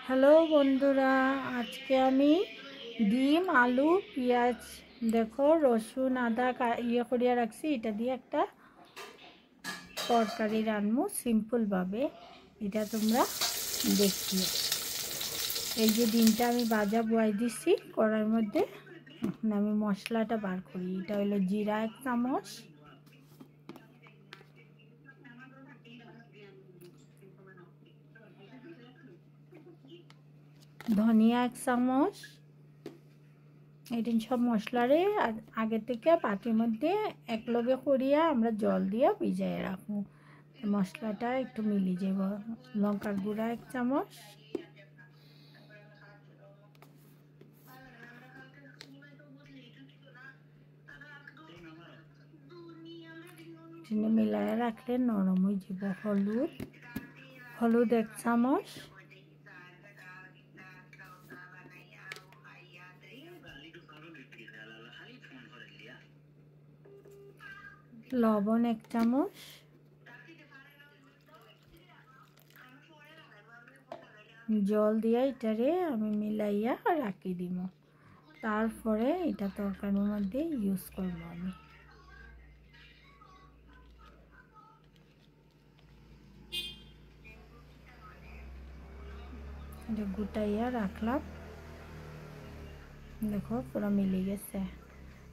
Hello বন্ধুরা, আজকে আমি ডিম আলু পেঁয়াজ দেখো রসুন আদা করিয়া রাখছি। এটা দিয়ে একটা তরকারি রান্নু সিম্পলভাবে। এটা তোমরা দেখিও। এই যে ডিমটা আমি ভাজা বয়াই দিচ্ছি কড়াইয়ের মধ্যে। এখন আমি মশলাটা বার করি। এটা হলো জিরা 1 চামচ, ধনিয়া 1 চামচ। এটা সব মশলারে আগে থেকে পাটির মধ্যে একলগে করিয়া আমরা জল দিয়ে ভিজাই রাখবো। মশলাটা একটু মিলি যাব। লঙ্কার গুঁড়া 1 চামচ, মিলাইয়া রাখলে নরম হয়ে যাব। হলুদ 1 চামচ, লবণ 1 চামচ, জল দিয়া এটারে আমি মিলাইয়া রাখি দিব। তারপরে এটা তরকারির মধ্যে ইউজ করব আমি। এটা গুটাইয়া রাখলাম। দেখো পুরো মিলে গেছে।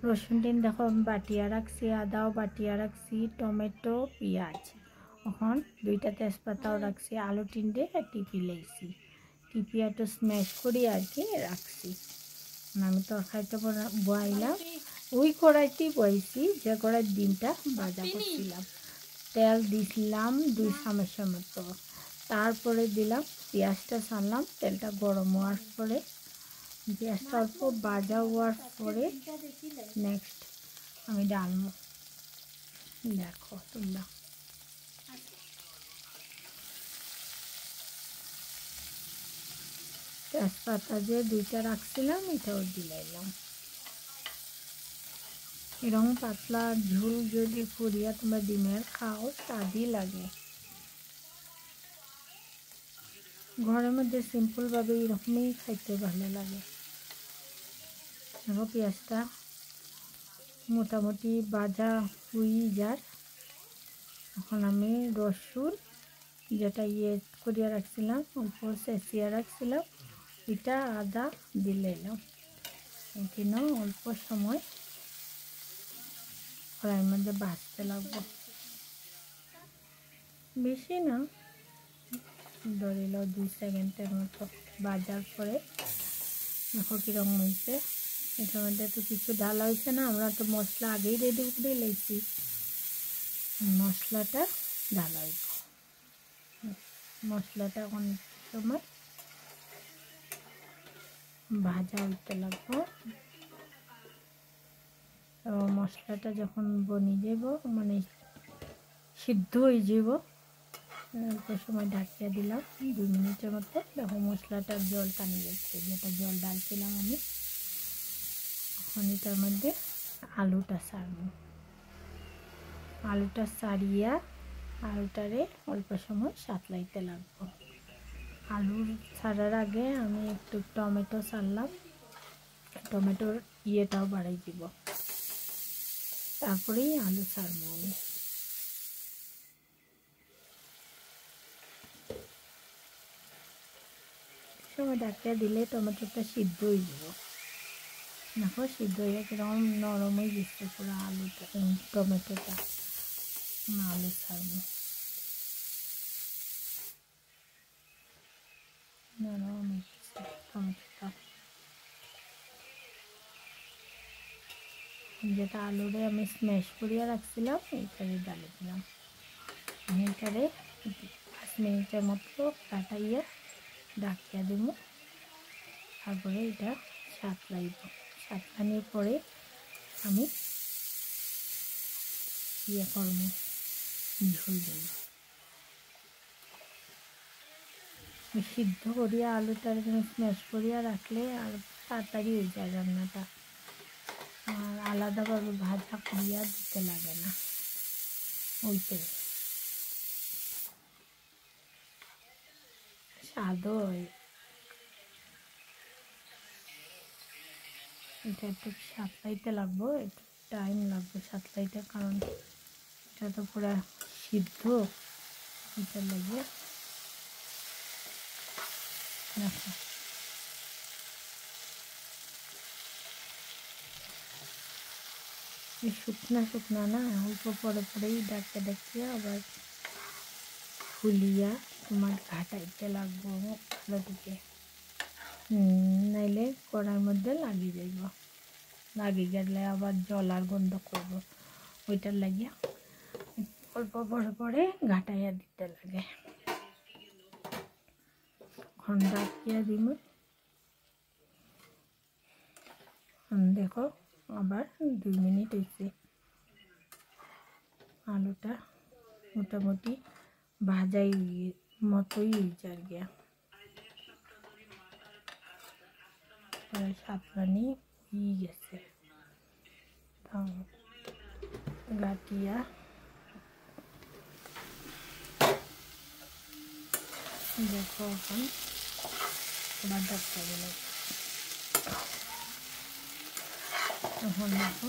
রসুন টিন দেখো আমি বাটিয়া রাখছি, আদাও বাটিয়া রাখছি, টমেটো পেঁয়াজ, এখন 2টা তেজপাতাও রাখছি, আলু টিনটে টিপি লাইছি, টিপি একটু স্ম্যাশ করি আর কি রাখছি। আমি তরকারিটা বয়াইলাম ওই কড়াইতেই বয়াইছি যে কড়াই ডিমটা ভাজা করছিলাম। তেল দিছিলাম 2 চামচের মতো। তারপরে দিলাম পেঁয়াজটা ছাড়লাম। তেলটা গরম হওয়ার পরে পেঁয়াজটা অল্প ভাজা হওয়ার পরে নেক্সট আমি ডালবো। দেখো তোমরা তেজপাতা যে 2টা রাখছিলাম এটাও দিলাম। এরকম পাতলা ঝোল যদি করিয়া তোমরা ডিমের খাও স্বাদই লাগে। ঘরের মধ্যে সিম্পলভাবে এরকমই খাইতে ভালো লাগে। দেখো পেঁয়াজটা মোটামুটি ভাজা হয়ে যায়। এখন আমি রসুন যেটা করিয়া রাখছিলাম অল্প চেঁচিয়া রাখছিলাম এটা আদা দিলাম। এখানে অল্প সময় কড়াইয়ের মধ্যে ভাজতে লাগবো, বেশি না, ধরিল 2 সেকেন্ডের মতো। ভাজার পরে দেখো কিরকম হয়েছে। এটার মধ্যে তো কিছু ঢালা হয়েছে না, আমরা তো মশলা আগেই রেডি করে লেছি। মশলাটা ঢালা হইব। মশলাটা অনেক সময় ভাজা হইতে লাগবো। এবং মশলাটা যখন বনি যাব মানে সিদ্ধ হয়ে যাব, অল্প সময় ঢাকিয়ে দিলাম 2 মিনিটের মতো। দেখো মশলাটার জল টানি যাচ্ছে, যেটা জল ডালছিলাম আমি। এখন এটার মধ্যে আলুটা ছাড়বো। আলুটা ছাড়িয়া আলুটারে অল্প সময় সাঁতলাইতে লাগবো। আলুর ছাড়ার আগে আমি একটু টমেটো ছাড়লাম, টমেটোর ইয়েটাও বাড়াই দিব, তারপরেই আলু ছাড়বো আমি। সময় ঢাকিয়ে দিলে টমেটোটা সিদ্ধ হয়ে যাব। দেখো সিদ্ধ হয়ে কিরকম নরম হয়ে গেছে পুরো আলুটা, টমেটোটা। আলু ছাড়বো, নরম হয়ে গেছে টমেটোটা। যেটা আলুরে আমি স্ম্যাশ করিয়া রাখছিলাম এইটারে ডালে দিলাম। এইটারে 5 মিনিটের মতো কাটাইয়া ডাকিয়া দিব। তারপরে এটা সাঁতলাইব। সাঁতলানোর পরে আমি ইয়ে করবো, ঝোল দেব। সিদ্ধ করিয়া আলুটার স্ম্যাশ করিয়া রাখলে আর তাড়াতাড়ি হয়ে যায় রান্নাটা, আর আলাদাভাবে ভাজা করিয়া দিতে লাগে না। ওইটাই স্বাদও হয়। এটা একটু সাতলাইতে লাগবো, একটু টাইম লাগবে সাতলাইতে, কারণ এটা তো পুরো সিদ্ধ। এটা লাগে দেখো শুকনা শুকনা না, অল্প পরে পরেই ডাকতে ডাকতে আবার ফুলিয়া তোমার ঘাটাইতে লাগবো ভালো দিকে, নাইলে কড়াইয়ের মধ্যে লাগিয়ে যাইব, লাগিয়ে গেলে আবার জলার গন্ধ করবো। ওইটার লাগিয়া অল্প পরে পরে ঘাটাইয়া দিতে লাগে। এখন ডাকিয়া দিব, দেখো আবার 2 মিনিট হয়েছে। আলুটা মোটামুটি ভাজাই মতোই হয়েছে আর গিয়া, সাতলানি হয়ে গেছে। গাটিয়া দেখো এখন আবার ডাকতে গেল। এখন দেখো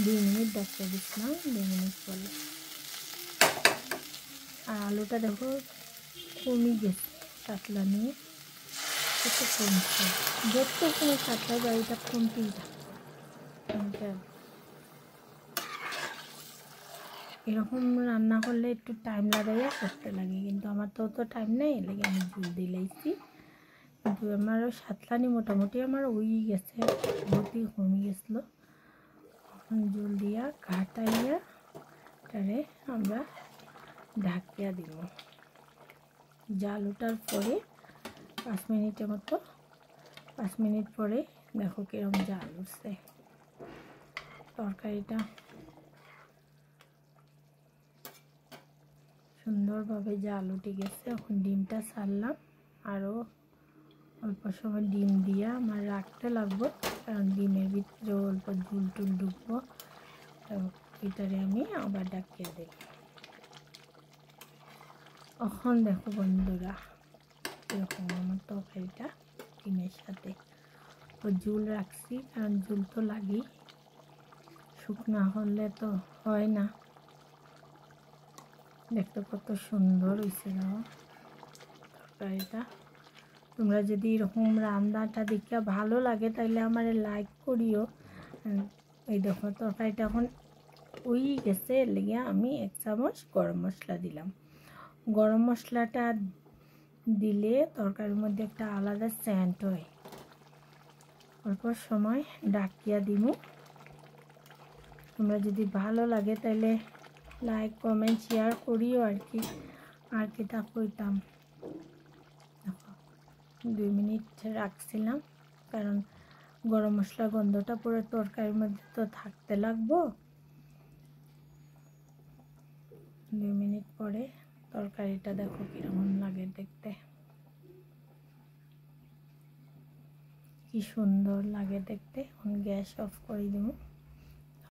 2 মিনিট ডাকতে দিচ্ছিলাম, 2 মিনিট পরে। আর আলুটা দেখো কমই গেছে, সাতলা নিয়ে কত কমছে, যত সময় সাতলা বাড়িটা কমতেই থাকে। এরকম রান্না করলে একটু টাইম লাগাইয়া করতে লাগে, কিন্তু আমার তো অত টাইম নেই, লেগে আমি জল দিলাইছি। কিন্তু আমারও সাতলানি মোটামুটি আমার ওই গেছে, বহুতই কমে গেছিলো। জল দিয়া ঘাটাইয়া তারে আমরা ঢাকিয়া দিব। জাল ওঠার পরে 5 মিনিটের মতো, 5 মিনিট পরে দেখো কিরম জাল উঠছে। তরকারিটা সুন্দরভাবে জাল উঠে গেছে। এখন ডিমটা ছাড়লাম, আরও অল্প সময় ডিম দিয়া আমার রাখতে লাগবো, কারণ ডিমের ভিতরে অল্প ঝুল টুল ঢুকবো। তো এটারে আমি আবার ডাকিয়ে দিই। এখন দেখো বন্ধুরা এরকম আমার তরকারিটা ডিমের সাথে ঝুল রাখছি, কারণ ঝুল তো লাগেই, শুকনা হলে তো হয় না। দেখতে কত সুন্দর হয়েছে না তরকারিটা। তোমরা যদি এরকম রান্নাটা দেখে ভালো লাগে তাহলে আমার লাইক করিও। এই দেখো তরকারিটা এখন ওই গেছে, লেগে আমি 1 চামচ গরম মশলা দিলাম। গরম মশলাটা দিলে তরকারির মধ্যে একটা আলাদা সেন্ট হয়। অল্প সময় ডাকিয়া দিব। তোমরা যদি ভালো লাগে তাহলে লাইক কমেন্ট শেয়ার করিও আর কি। আর কিটা কইতাম, 2 মিনিট রাখছিলাম, কারণ গরম মশলা গন্ধটা পুরো তরকারির মধ্যে তো থাকতে লাগবো। 2 মিনিট পরে তরকারিটা দেখো কিরকম লাগে দেখতে, কি সুন্দর লাগে দেখতে। এখন গ্যাস অফ করে দেবো।